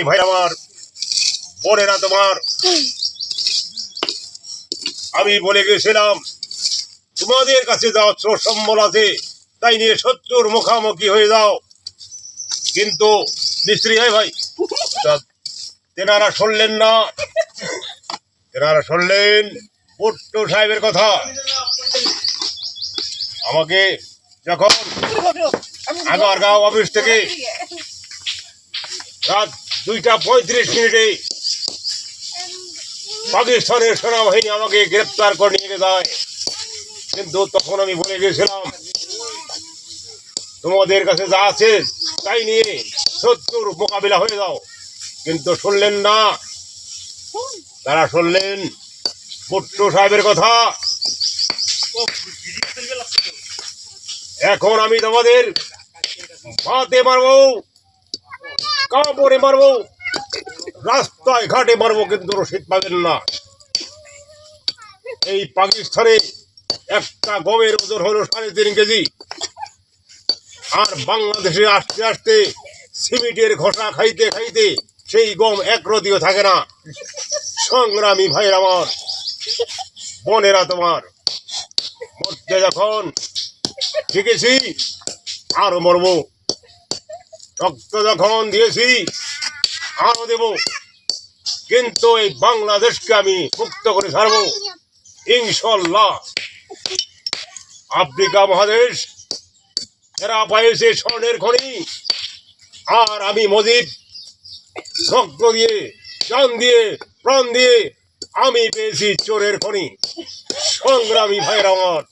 ভাই আমার, বোনেরা তোমার, আমি বলে গেছিলাম তোমাদের কাছে যা অস্ত্র সম্বল আছে তাই নিয়ে শত্রুর মুখামুখি হয়ে যাও, কিন্তু মিস্ত্রি ভাই তেনারা শুনলেন না। তেনারা শুনলেন পুট্টু সাহেবের কথা। আমাকে যখন আগারগাঁও অফিস থেকে রাত 2:35 পাকিস্তানের সেনাবাহিনী আমাকে গ্রেপ্তার করে নিয়ে যায়, কিন্তু তখন আমি বলে গেছিলাম তোমাদের কাছে যা আছে তাই নিয়ে শত্রুর মোকাবিলা হয়ে যাও, কিন্তু শুনলেন না। তারা শুনলেন পুট্টু সাহেবের কথা। এখন আমি তোমাদের মাতে মারবো, কাপড়ে মারবো, রাস্তায় ঘাটে মারবো, কিন্তু রসিদ পাবেন না। এই পাকিস্তানে একটা গমের ওজন হলো 3.5 কেজি, আর বাংলাদেশে আসতে আসতে সিমেন্টের ঘষা খাইতে খাইতে সেই গম এক রতিও থাকে না। সংগ্রামী ভাইয়ের আমার, বোনেরা তোমার, মরতে যখন শিখেছি আরো মরবো, রক্ত যখন দিয়েছি আরো দেব, কিন্তু এই বাংলাদেশকে আমি মুক্ত করে ছাড়বো ইনশাল্লাহ। আফ্রিকা মহাদেশ এরা পাইছে স্বর্ণের খনি, আর আমি মজিব রক্ত দিয়ে, জান দিয়ে, প্রাণ দিয়ে আমি পেয়েছি চোরের খনি। সংগ্রামী ভাইয়ের আমার,